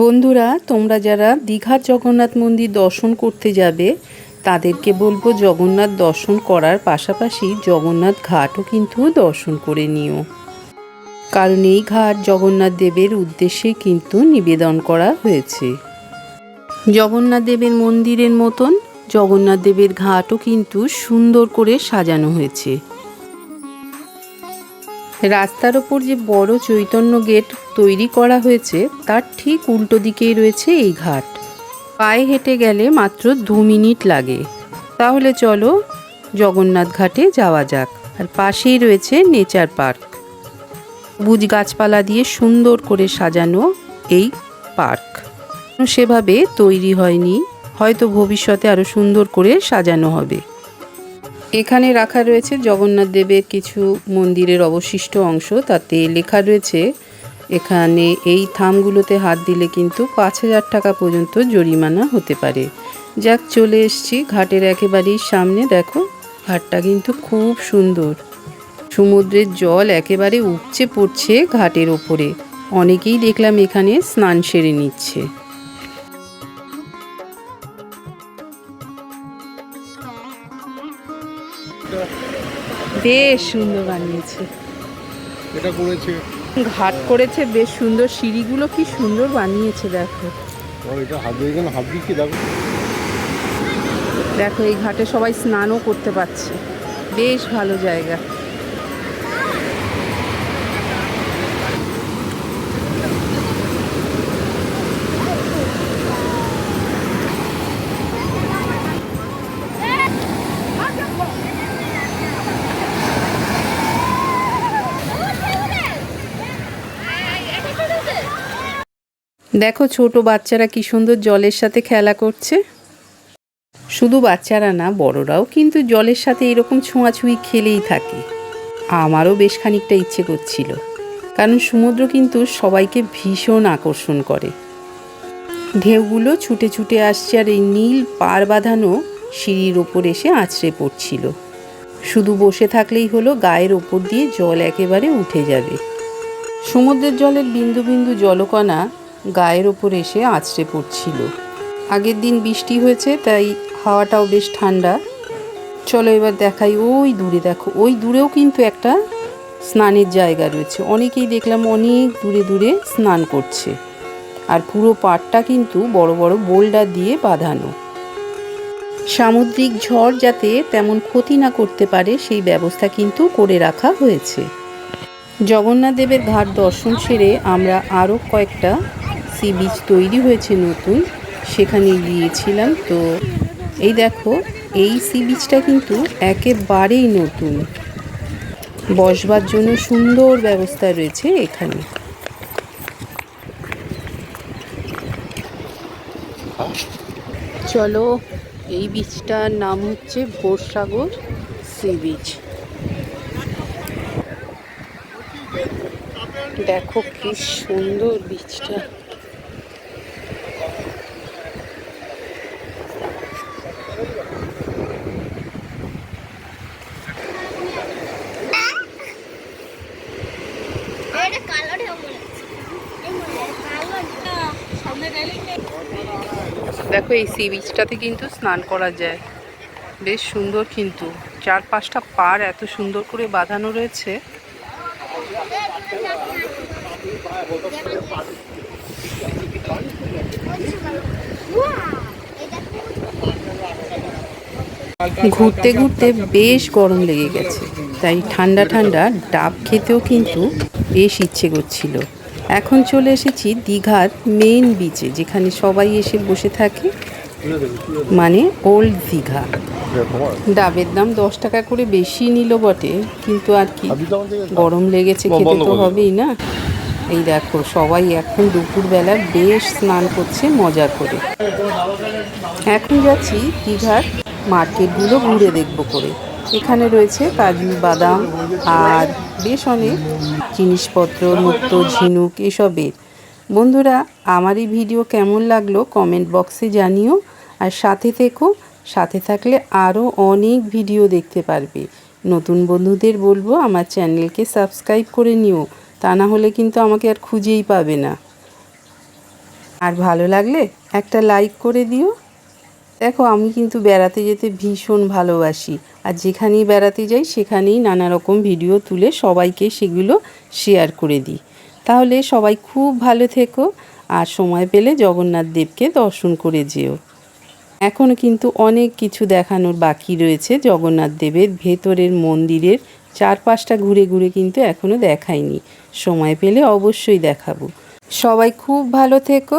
বন্ধুরা, তোমরা যারা দীঘার জগন্নাথ মন্দির দর্শন করতে যাবে তাদেরকে বলবো জগন্নাথ দর্শন করার পাশাপাশি জগন্নাথ ঘাটও কিন্তু দর্শন করে নিও। কারণ এই ঘাট জগন্নাথ দেবের উদ্দেশ্যে কিন্তু নিবেদন করা হয়েছে। জগন্নাথ দেবের মন্দিরের মতন জগন্নাথ দেবের ঘাটও কিন্তু সুন্দর করে সাজানো হয়েছে। রাস্তার ওপর যে বড় চৈতন্য গেট তৈরি করা হয়েছে তার ঠিক উল্টো দিকেই রয়েছে এই ঘাট। পায়ে হেঁটে গেলে মাত্র 2 মিনিট লাগে। তাহলে চলো জগন্নাথ ঘাটে যাওয়া যাক। আর পাশেই রয়েছে নেচার পার্ক। সবুজ গাছপালা দিয়ে সুন্দর করে সাজানো এই পার্ক সেভাবে তৈরি হয়নি, হয়তো ভবিষ্যতে আরও সুন্দর করে সাজানো হবে। এখানে রাখা রয়েছে জগন্নাথ দেবের কিছু মন্দিরের অবশিষ্ট অংশ। তাতে লেখা রয়েছে এখানে এই থামগুলোতে হাত দিলে কিন্তু 5,000 টাকা পর্যন্ত জরিমানা হতে পারে। যাক, চলে এসছি ঘাটের একেবারেই সামনে। দেখো, ঘাটটা কিন্তু খুব সুন্দর। সমুদ্রের জল একেবারে উপচে পড়ছে ঘাটের ওপরে। অনেকেই দেখলাম এখানে স্নান সেরে নিচ্ছে। বেশ সুন্দর বানিয়েছে, এটা করেছে ঘাট করেছে বেশ সুন্দর। সিঁড়িগুলো কি সুন্দর বানিয়েছে দেখো। এটা হাত দিয়ে কেন হাত দিয়ে কি দেখো। দেখো এই ঘাটে সবাই স্নানও করতে পারছে। বেশ ভালো জায়গা। দেখো ছোট বাচ্চারা কি সুন্দর জলের সাথে খেলা করছে। শুধু বাচ্চারা না, বড়রাও কিন্তু জলের সাথে এরকম ছোঁয়াছুঁয়ি খেলেই থাকে। আমারও বেশ খানিকটা ইচ্ছে করছিল, কারণ সমুদ্র কিন্তু সবাইকে ভীষণ আকর্ষণ করে। ঢেউগুলো ছুটে ছুটে আসছে আর এই নীল পার বাঁধানো সিঁড়ির ওপর এসে আছড়ে পড়ছিল। শুধু বসে থাকলেই হলো, গায়ের ওপর দিয়ে জল একেবারে উঠে যাবে। সমুদ্রের জলের বিন্দু বিন্দু জলকণা গায়ের ওপর এসে আছড়ে পড়ছিল। আগের দিন বৃষ্টি হয়েছে, তাই হাওয়াটাও বেশ ঠান্ডা। চলো এবার দেখাই। ওই দূরে দেখো, ওই দূরেও কিন্তু একটা স্নানের জায়গা রয়েছে। অনেকেই দেখলাম অনেক দূরে দূরে স্নান করছে। আর পুরো পাড়টা কিন্তু বড় বড় বোল্ডার দিয়ে বাঁধানো। সামুদ্রিক ঝড় যাতে তেমন ক্ষতি না করতে পারে সেই ব্যবস্থা কিন্তু করে রাখা হয়েছে। জগন্নাথ দেবের ঘাট দর্শন সেরে আমরা আরও কয়েকটা সি বিচ তৈরি হয়েছে নতুন, সেখানে গিয়েছিলাম। তো এই দেখো, এই সি বিচটা কিন্তু একেবারেই নতুন। বসবার জন্য সুন্দর ব্যবস্থা রয়েছে এখানে। চলো, এই বিচটার নাম হচ্ছে ভোরসাগর সি বিচ। দেখো কি সুন্দর বিচটা। দেখো এই সি বিচটাতে কিন্তু স্নান করা যায়। বেশ সুন্দর, কিন্তু 4-5টা পাড় এত সুন্দর করে বাঁধানো রয়েছে। ঘুরতে ঘুরতে বেশ গরম লেগে গেছে, তাই ঠান্ডা ঠান্ডা ডাব খেতেও কিন্তু বেশ ইচ্ছে করছিল। এখন চলে এসেছি দীঘার মেইন বিচে, যেখানে সবাই এসে বসে থাকে, মানে ওল্ড দীঘা। ডাবের দাম 10 টাকা করে বেশি নিল বটে, কিন্তু আর কি, গরম লেগেছে, খেতে তো হবেই না। এই দেখো, সবাই এখন দুপুরবেলা বেশ স্নান করছে মজা করে। এখন যাচ্ছি দীঘার মার্কেটগুলো ঘুরে দেখবো করে। এখানে রয়েছে কাজু বাদাম আর বেশ অনেক জিনিসপত্র, মুক্ত ঝিনুক এসবের। বন্ধুরা, আমার এই ভিডিও কেমন লাগলো কমেন্ট বক্সে জানিও। আর সাথে থেকো, সাথে থাকলে আরও অনেক ভিডিও দেখতে পারবে। নতুন বন্ধুদের বলবো আমার চ্যানেলকে সাবস্ক্রাইব করে নিও, তা না হলে কিন্তু আমাকে আর খুঁজেই পাবে না। আর ভালো লাগলে একটা লাইক করে দিও। দেখো আমি কিন্তু বেড়াতে যেতে ভীষণ ভালোবাসি, আর যেখানেই বেড়াতে যাই সেখানেই নানা রকম ভিডিও তুলে সবাইকে সেগুলো শেয়ার করে দিই। তাহলে সবাই খুব ভালো থেকো, আর সময় পেলে জগন্নাথ দেবকে দর্শন করে যেও। এখনও কিন্তু অনেক কিছু দেখানোর বাকি রয়েছে। জগন্নাথ দেবের ভেতরের মন্দিরের চারপাশটা ঘুরে ঘুরে কিন্তু এখনও দেখাইনি। সময় পেলে অবশ্যই দেখাবো। সবাই খুব ভালো থেকো।